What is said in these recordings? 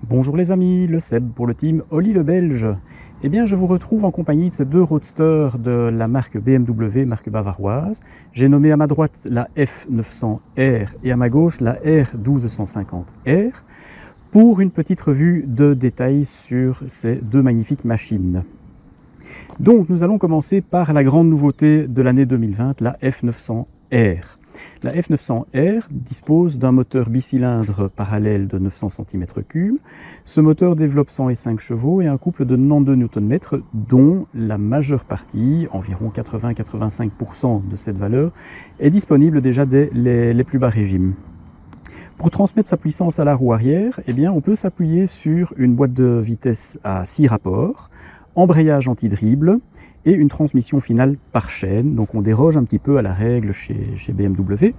Bonjour les amis, le Seb pour le team Oli le Belge. Eh bien, je vous retrouve en compagnie de ces deux roadsters de la marque BMW, marque bavaroise. J'ai nommé à ma droite la F900R et à ma gauche la R1250R pour une petite revue de détails sur ces deux magnifiques machines. Donc, nous allons commencer par la grande nouveauté de l'année 2020, la F900R. La F900R dispose d'un moteur bicylindre parallèle de 900 cm3. Ce moteur développe 105 chevaux et un couple de 92 Nm, dont la majeure partie, environ 80-85% de cette valeur, est disponible déjà dès les plus bas régimes. Pour transmettre sa puissance à la roue arrière, eh bien, on peut s'appuyer sur une boîte de vitesse à 6 rapports, embrayage anti-dribble, et une transmission finale par chaîne. Donc on déroge un petit peu à la règle chez BMW,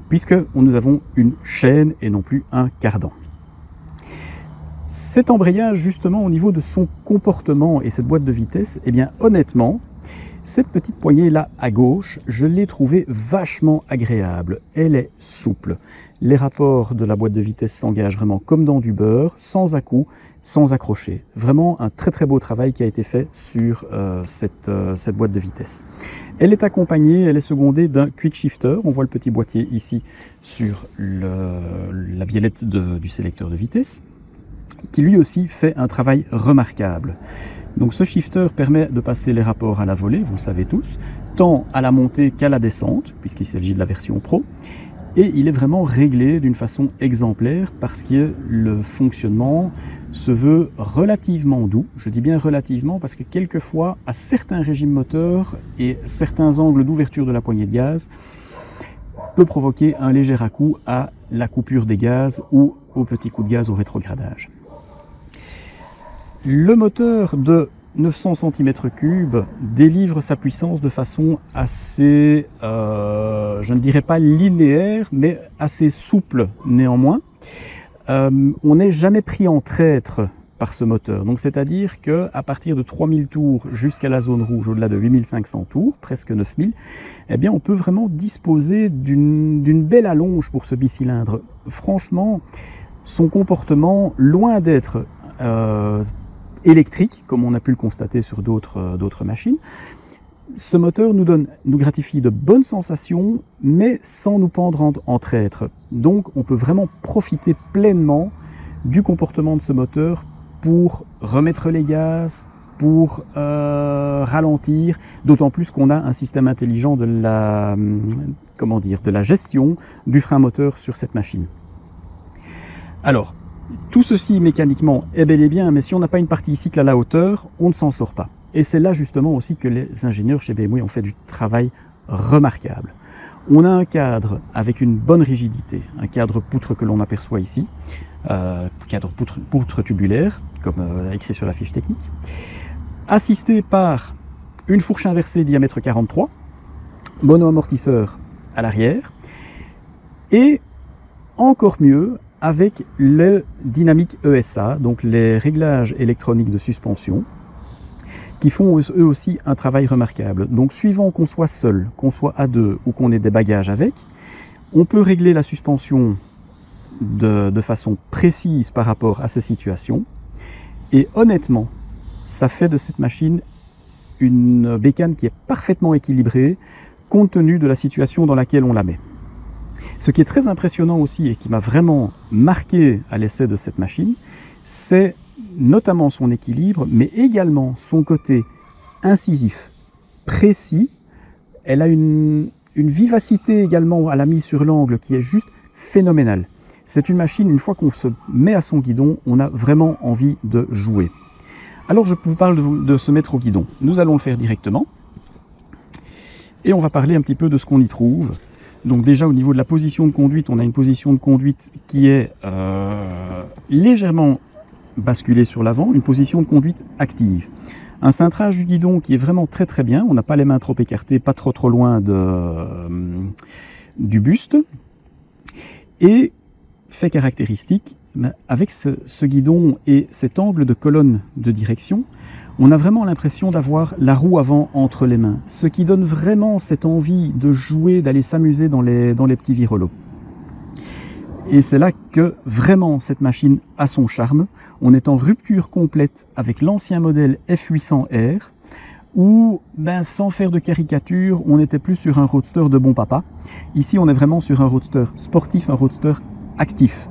puisque nous avons une chaîne et non plus un cardan. Cet embrayage, justement, au niveau de son comportement et cette boîte de vitesse, eh bien honnêtement, cette petite poignée là à gauche, je l'ai trouvée vachement agréable. Elle est souple. Les rapports de la boîte de vitesse s'engagent vraiment comme dans du beurre, sans à-coups, sans accrocher. Vraiment un très très beau travail qui a été fait sur cette boîte de vitesse. Elle est accompagnée, elle est secondée d'un quick shifter. On voit le petit boîtier ici sur la biellette du sélecteur de vitesse, qui lui aussi fait un travail remarquable. Donc ce shifter permet de passer les rapports à la volée, vous le savez tous, tant à la montée qu'à la descente, puisqu'il s'agit de la version Pro. Et il est vraiment réglé d'une façon exemplaire parce que le fonctionnement se veut relativement doux. Je dis bien relativement parce que quelquefois, à certains régimes moteurs et certains angles d'ouverture de la poignée de gaz, peut provoquer un léger à-coup à la coupure des gaz ou au petit coup de gaz au rétrogradage. Le moteur de 900 cm3 délivre sa puissance de façon assez, je ne dirais pas linéaire, mais assez souple néanmoins. On n'est jamais pris en traître par ce moteur. Donc c'est-à-dire qu'à partir de 3000 tours jusqu'à la zone rouge, au-delà de 8500 tours, presque 9000, eh bien on peut vraiment disposer d'une belle allonge pour ce bicylindre. Franchement, son comportement, loin d'être électrique, comme on a pu le constater sur d'autres machines, ce moteur nous gratifie de bonnes sensations, mais sans nous pendre en traître. Donc on peut vraiment profiter pleinement du comportement de ce moteur pour remettre les gaz, pour ralentir, d'autant plus qu'on a un système intelligent de la gestion du frein moteur sur cette machine. Alors, tout ceci mécaniquement est bel et bien, mais si on n'a pas une partie cycle à la hauteur, on ne s'en sort pas. Et c'est là justement aussi que les ingénieurs chez BMW ont fait du travail remarquable. On a un cadre avec une bonne rigidité, un cadre poutre que l'on aperçoit ici, cadre poutre tubulaire, comme écrit sur la fiche technique, assisté par une fourche inversée diamètre 43, mono-amortisseur à l'arrière, et encore mieux, avec le dynamique ESA, donc les réglages électroniques de suspension, qui font eux aussi un travail remarquable. Donc suivant qu'on soit seul, qu'on soit à deux ou qu'on ait des bagages avec, on peut régler la suspension de façon précise par rapport à ces situations. Et honnêtement, ça fait de cette machine une bécane qui est parfaitement équilibrée compte tenu de la situation dans laquelle on la met. Ce qui est très impressionnant aussi et qui m'a vraiment marqué à l'essai de cette machine, c'est notamment son équilibre, mais également son côté incisif, précis. Elle a une vivacité également à la mise sur l'angle qui est juste phénoménale. C'est une machine, une fois qu'on se met à son guidon, on a vraiment envie de jouer. Alors je vous parle de se mettre au guidon. Nous allons le faire directement. Et on va parler un petit peu de ce qu'on y trouve. Donc déjà au niveau de la position de conduite, on a une position de conduite qui est légèrement basculée sur l'avant, une position de conduite active. Un cintrage du guidon qui est vraiment très très bien, on n'a pas les mains trop écartées, pas trop loin du buste. Et fait caractéristique, avec ce guidon et cet angle de colonne de direction, on a vraiment l'impression d'avoir la roue avant entre les mains, ce qui donne vraiment cette envie de jouer, d'aller s'amuser dans les petits virelots. Et c'est là que vraiment cette machine a son charme. On est en rupture complète avec l'ancien modèle F800R, où, sans faire de caricature, on n'était plus sur un roadster de bon papa. Ici, on est vraiment sur un roadster sportif, un roadster actif.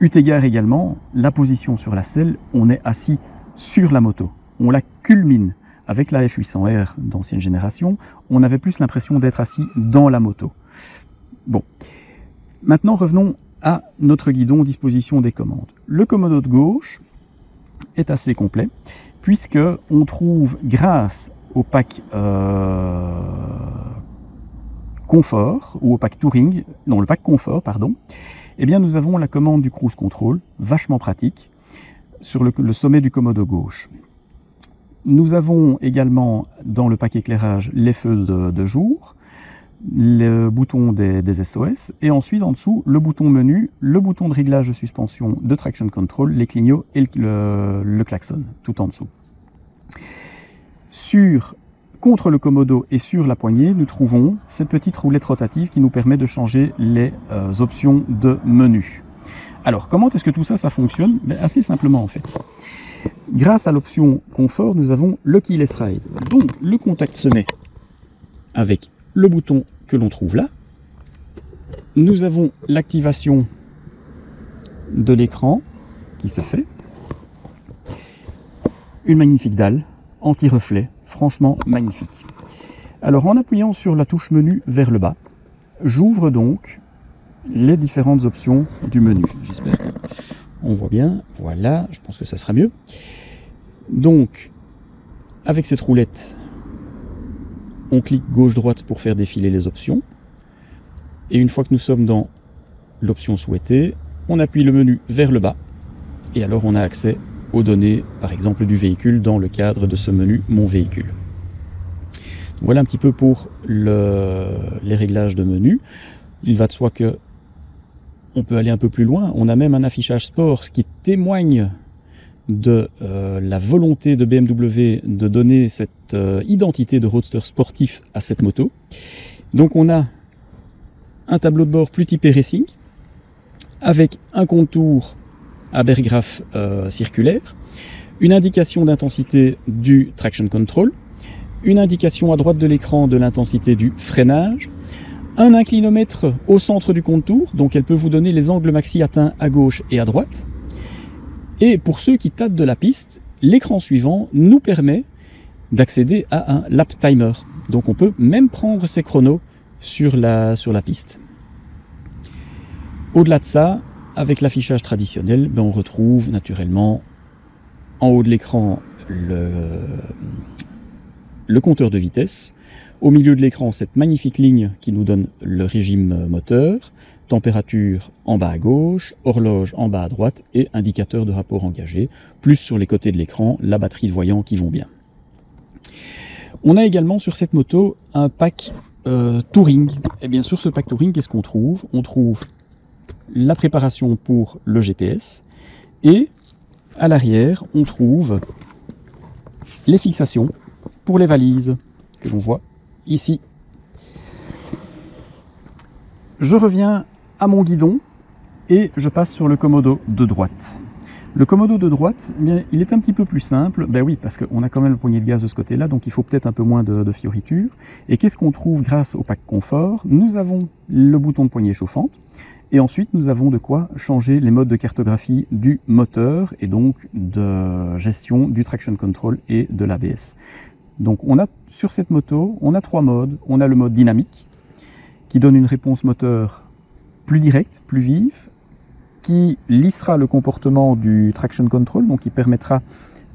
Eu égard également, la position sur la selle, on est assis sur la moto. On la culmine. Avec la F800R d'ancienne génération, on avait plus l'impression d'être assis dans la moto. Bon. Maintenant, revenons à notre guidon, disposition des commandes. Le commodo de gauche est assez complet, puisque on trouve, grâce au pack confort, ou au pack touring, non, le pack confort, pardon, eh bien, nous avons la commande du cruise control, vachement pratique, sur le sommet du commodo gauche. Nous avons également, dans le pack éclairage, les feux de jour, le bouton des SOS, et ensuite en dessous le bouton menu, le bouton de réglage de suspension, de traction control, les clignots et le klaxon, tout en dessous. Contre le commodo et sur la poignée, nous trouvons cette petite roulette rotative qui nous permet de changer les options de menu. Alors, comment est-ce que tout ça fonctionne? Assez simplement en fait. Grâce à l'option confort, nous avons le keyless ride. Donc, le contact se met avec le bouton que l'on trouve là. Nous avons l'activation de l'écran qui se fait. Une magnifique dalle, anti-reflet, franchement magnifique. Alors en appuyant sur la touche menu vers le bas, j'ouvre donc les différentes options du menu. J'espère qu'on voit bien. Voilà, je pense que ça sera mieux. Donc, avec cette roulette, on clique gauche-droite pour faire défiler les options. Et une fois que nous sommes dans l'option souhaitée, on appuie le menu vers le bas. Et alors on a accès aux données, par exemple, du véhicule dans le cadre de ce menu Mon véhicule. Voilà un petit peu pour les réglages de menu. Il va de soi que on peut aller un peu plus loin. On a même un affichage sport qui témoigne de la volonté de BMW de donner cette identité de roadster sportif à cette moto. Donc on a un tableau de bord plus typé racing, avec un contour à bergraphe circulaire, une indication d'intensité du traction control, une indication à droite de l'écran de l'intensité du freinage, un inclinomètre au centre du contour, donc elle peut vous donner les angles maxi atteints à gauche et à droite. Et pour ceux qui tâtent de la piste, l'écran suivant nous permet d'accéder à un lap timer. Donc on peut même prendre ses chronos sur la piste. Au-delà de ça, avec l'affichage traditionnel, on retrouve naturellement en haut de l'écran le compteur de vitesse. Au milieu de l'écran, cette magnifique ligne qui nous donne le régime moteur, température en bas à gauche, horloge en bas à droite et indicateur de rapport engagé, plus sur les côtés de l'écran, la batterie de voyant qui vont bien. On a également sur cette moto un pack Touring. Et bien sur ce pack Touring, qu'est-ce qu'on trouve? On trouve la préparation pour le GPS et à l'arrière, on trouve les fixations pour les valises que l'on voit ici. Je reviens à mon guidon et je passe sur le commodo de droite. Le commodo de droite, eh bien, il est un petit peu plus simple. Ben oui, parce qu'on a quand même le poignet de gaz de ce côté-là, donc il faut peut-être un peu moins de fioritures. Et qu'est-ce qu'on trouve grâce au pack confort? Nous avons le bouton de poignée chauffante. Et ensuite, nous avons de quoi changer les modes de cartographie du moteur et donc de gestion du traction control et de l'ABS. Donc on a sur cette moto, on a trois modes. On a le mode dynamique qui donne une réponse moteur plus directe, plus vive, qui lissera le comportement du traction control, donc qui permettra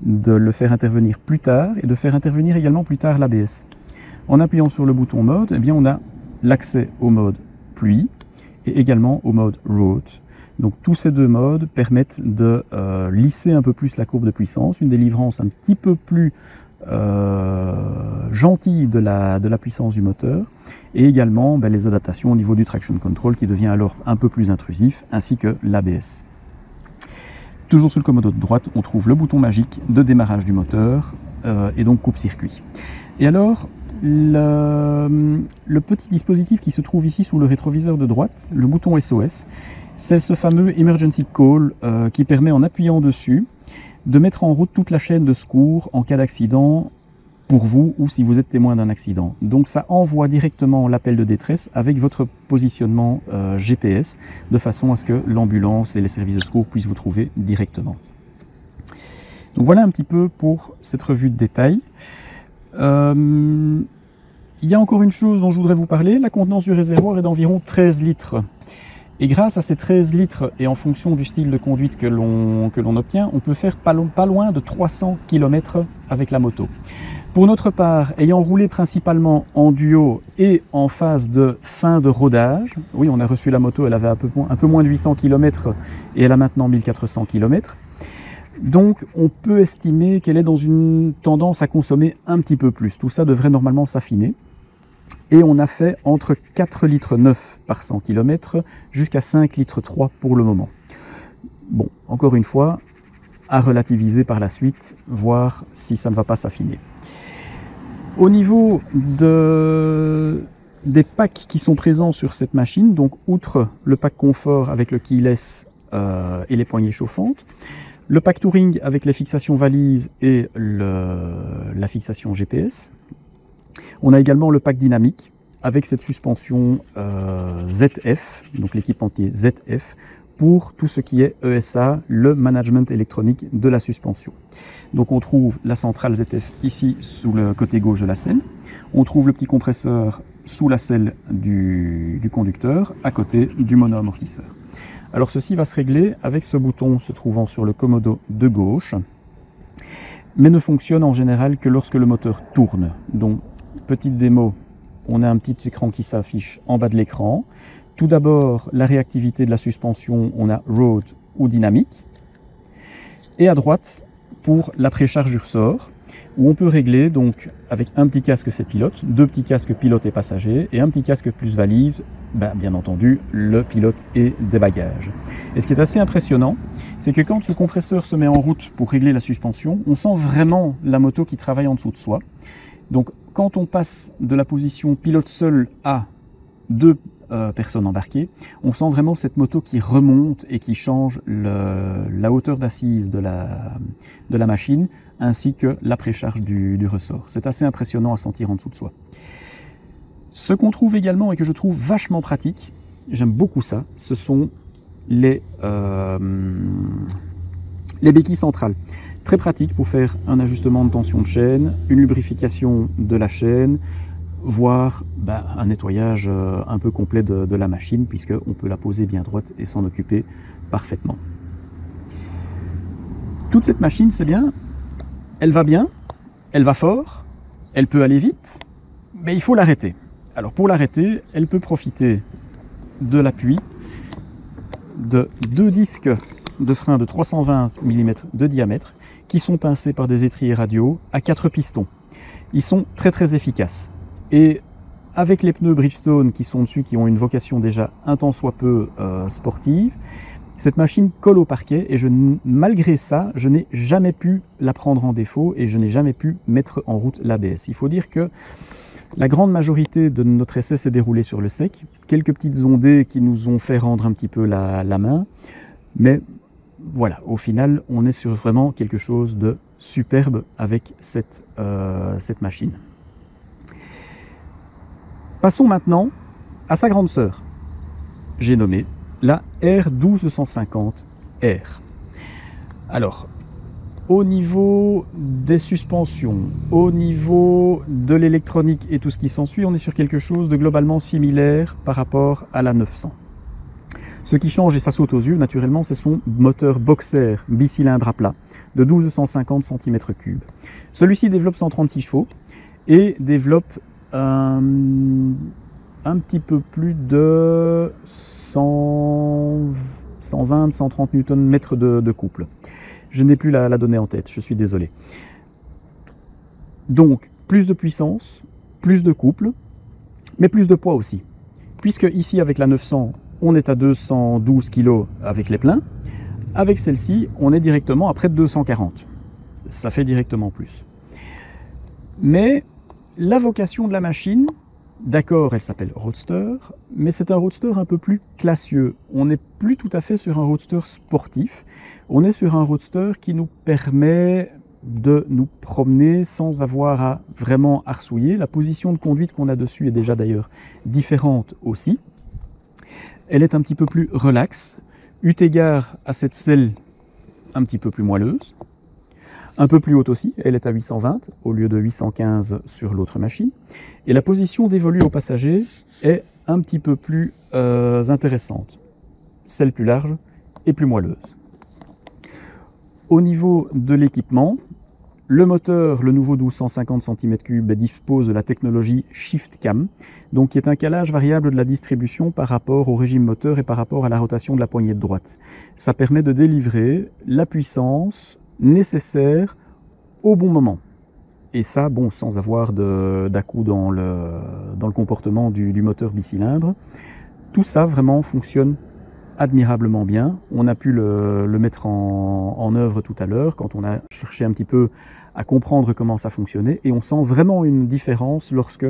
de le faire intervenir plus tard et de faire intervenir également plus tard l'ABS. En appuyant sur le bouton mode, eh bien on a l'accès au mode pluie et également au mode road. Donc tous ces deux modes permettent de lisser un peu plus la courbe de puissance, une délivrance un petit peu plus gentille de la puissance du moteur, et également les adaptations au niveau du traction control qui devient alors un peu plus intrusif, ainsi que l'ABS. Toujours sur le commodo de droite, on trouve le bouton magique de démarrage du moteur et donc coupe-circuit. Et alors, le petit dispositif qui se trouve ici sous le rétroviseur de droite, le bouton SOS, c'est ce fameux Emergency Call qui permet, en appuyant dessus, de mettre en route toute la chaîne de secours en cas d'accident pour vous ou si vous êtes témoin d'un accident. Donc ça envoie directement l'appel de détresse avec votre positionnement GPS de façon à ce que l'ambulance et les services de secours puissent vous trouver directement. Donc voilà un petit peu pour cette revue de détail. Il y a encore une chose dont je voudrais vous parler. La contenance du réservoir est d'environ 13 litres. Et grâce à ces 13 litres et en fonction du style de conduite que l'on obtient, on peut faire pas loin de 300 km avec la moto. Pour notre part, ayant roulé principalement en duo et en phase de fin de rodage, oui, on a reçu la moto, elle avait un peu moins de 800 km et elle a maintenant 1400 km. Donc on peut estimer qu'elle est dans une tendance à consommer un petit peu plus. Tout ça devrait normalement s'affiner. Et on a fait entre 4,9 litres par 100 km jusqu'à 5,3 litres pour le moment. Bon, encore une fois, à relativiser par la suite, voir si ça ne va pas s'affiner. Au niveau des packs qui sont présents sur cette machine, donc outre le pack confort avec le keyless et les poignées chauffantes, le pack touring avec les fixations valises et la fixation GPS. On a également le pack dynamique avec cette suspension ZF, donc l'équipementier ZF, pour tout ce qui est ESA, le management électronique de la suspension. Donc on trouve la centrale ZF ici sous le côté gauche de la selle. On trouve le petit compresseur sous la selle du conducteur, à côté du mono-amortisseur. Alors ceci va se régler avec ce bouton se trouvant sur le commodo de gauche, mais ne fonctionne en général que lorsque le moteur tourne. Donc, petite démo, on a un petit écran qui s'affiche en bas de l'écran. Tout d'abord, la réactivité de la suspension, on a Road ou Dynamique. Et à droite, pour la précharge du ressort, où on peut régler, donc avec un petit casque c'est pilote, deux petits casques pilote et passager, et un petit casque plus valise, bien entendu, le pilote et des bagages. Et ce qui est assez impressionnant, c'est que quand ce compresseur se met en route pour régler la suspension, on sent vraiment la moto qui travaille en dessous de soi. Donc quand on passe de la position pilote seul à deux personnes embarquées, on sent vraiment cette moto qui remonte et qui change la hauteur d'assise de la machine, ainsi que la précharge du ressort. C'est assez impressionnant à sentir en dessous de soi. Ce qu'on trouve également et que je trouve vachement pratique, j'aime beaucoup ça, ce sont les béquilles centrales. Très pratique pour faire un ajustement de tension de chaîne, une lubrification de la chaîne, voire un nettoyage un peu complet de la machine, puisqu'on peut la poser bien droite et s'en occuper parfaitement. Toute cette machine, c'est bien, elle va bien, elle va fort, elle peut aller vite, mais il faut l'arrêter. Alors pour l'arrêter, elle peut profiter de l'appui de deux disques de frein de 320 mm de diamètre qui sont pincés par des étriers radiaux à 4 pistons. Ils sont très très efficaces. Et avec les pneus Bridgestone qui sont dessus, qui ont une vocation déjà un tant soit peu sportive, cette machine colle au parquet et malgré ça, je n'ai jamais pu la prendre en défaut et je n'ai jamais pu mettre en route l'ABS. Il faut dire que la grande majorité de notre essai s'est déroulée sur le sec. Quelques petites ondées qui nous ont fait rendre un petit peu la main. Mais voilà, au final, on est sur vraiment quelque chose de superbe avec cette machine. Passons maintenant à sa grande sœur. J'ai nommé la R1250R. Alors, au niveau des suspensions, au niveau de l'électronique et tout ce qui s'ensuit, on est sur quelque chose de globalement similaire par rapport à la 900. Ce qui change, et ça saute aux yeux, naturellement, c'est son moteur boxer bicylindre à plat de 1250 cm3. Celui-ci développe 136 chevaux et développe un petit peu plus de 120-130 Nm de couple. Je n'ai plus la donnée en tête, je suis désolé. Donc, plus de puissance, plus de couple, mais plus de poids aussi. Puisque ici, avec la 900, on est à 212 kg avec les pleins. Avec celle-ci, on est directement à près de 240. Ça fait directement plus. Mais la vocation de la machine, d'accord, elle s'appelle Roadster, mais c'est un Roadster un peu plus classieux. On n'est plus tout à fait sur un Roadster sportif, on est sur un Roadster qui nous permet de nous promener sans avoir à vraiment arsouiller. La position de conduite qu'on a dessus est déjà d'ailleurs différente aussi. Elle est un petit peu plus relaxe, eu égard à cette selle un petit peu plus moelleuse. Un peu plus haute aussi, elle est à 820 au lieu de 815 sur l'autre machine. Et la position dévolue aux passagers est un petit peu plus intéressante. Celle plus large et plus moelleuse. Au niveau de l'équipement, le moteur, le nouveau 1250 cm3, dispose de la technologie Shift Cam, donc qui est un calage variable de la distribution par rapport au régime moteur et par rapport à la rotation de la poignée de droite. Ça permet de délivrer la puissance nécessaire au bon moment. Et ça, bon, sans avoir d'à-coups dans le comportement du moteur bicylindre. Tout ça vraiment fonctionne admirablement bien. On a pu le mettre en œuvre tout à l'heure quand on a cherché un petit peu à comprendre comment ça fonctionnait, et on sent vraiment une différence lorsque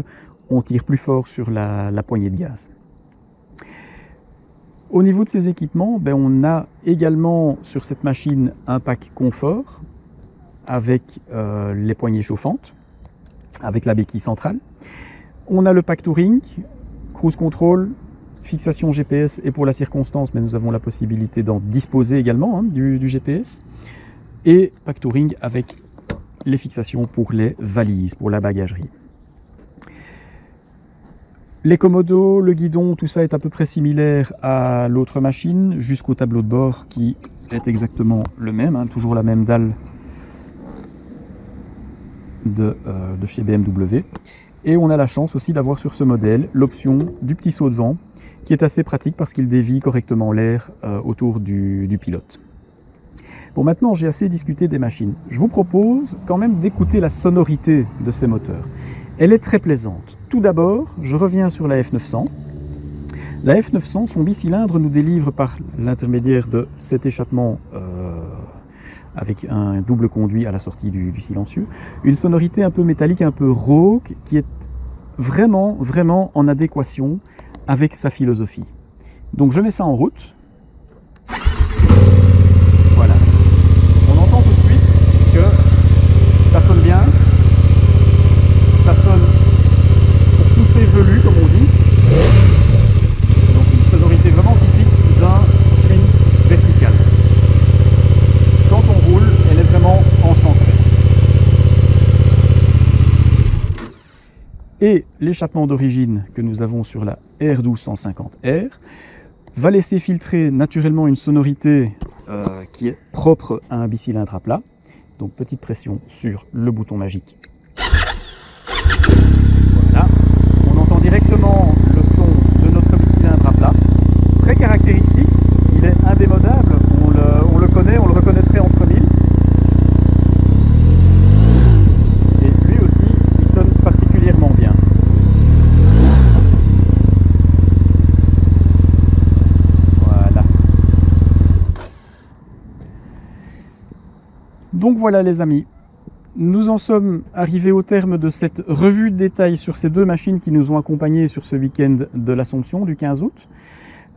on tire plus fort sur la poignée de gaz. Au niveau de ces équipements, on a également sur cette machine un pack confort avec les poignées chauffantes, avec la béquille centrale. On a le pack touring, cruise control, fixation GPS et pour la circonstance, mais nous avons la possibilité d'en disposer également du GPS. Et pack touring avec les fixations pour les valises, pour la bagagerie. Les commodos, le guidon, tout ça est à peu près similaire à l'autre machine, jusqu'au tableau de bord qui est exactement le même, toujours la même dalle de chez BMW. Et on a la chance aussi d'avoir sur ce modèle l'option du petit saut de vent, qui est assez pratique parce qu'il dévie correctement l'air autour du pilote. Bon, maintenant j'ai assez discuté des machines. Je vous propose quand même d'écouter la sonorité de ces moteurs. Elle est très plaisante. Tout d'abord, je reviens sur la F900. La F900, son bicylindre nous délivre par l'intermédiaire de cet échappement avec un double conduit à la sortie du silencieux, une sonorité un peu métallique, un peu rauque, qui est vraiment, vraiment en adéquation avec sa philosophie. Donc je mets ça en route. Voilà. On entend tout de suite que ça sonne bien. Ça sonne pour pousser velu, comme on dit. Donc une sonorité vraiment typique d'un clean vertical. Quand on roule, elle est vraiment enchanteresse. Et l'échappement d'origine que nous avons sur la R1250R va laisser filtrer naturellement une sonorité qui est propre à un bicylindre à plat. Donc petite pression sur le bouton magique. Voilà. On entend directement le son de notre bicylindre à plat. Très caractéristique, il est indémodable, on le connaît, on le reconnaîtrait entre mille. Et lui aussi, il sonne particulièrement bien. Donc voilà les amis, nous en sommes arrivés au terme de cette revue de détail sur ces deux machines qui nous ont accompagnés sur ce week-end de l'Assomption du 15 août.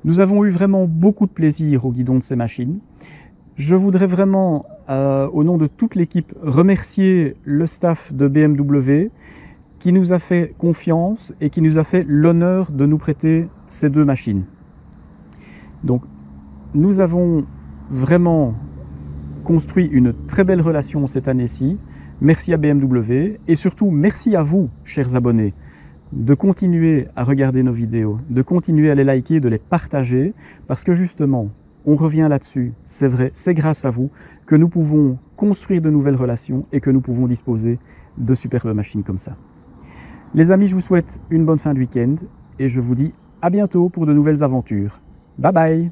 Nous avons eu vraiment beaucoup de plaisir au guidon de ces machines. Je voudrais vraiment, au nom de toute l'équipe, remercier le staff de BMW qui nous a fait confiance et qui nous a fait l'honneur de nous prêter ces deux machines. Donc nous avons vraiment construit une très belle relation cette année-ci. Merci à BMW et surtout merci à vous, chers abonnés, de continuer à regarder nos vidéos, de continuer à les liker, de les partager, parce que justement, on revient là-dessus, c'est vrai, c'est grâce à vous que nous pouvons construire de nouvelles relations et que nous pouvons disposer de superbes machines comme ça. Les amis, je vous souhaite une bonne fin de week-end et je vous dis à bientôt pour de nouvelles aventures. Bye bye!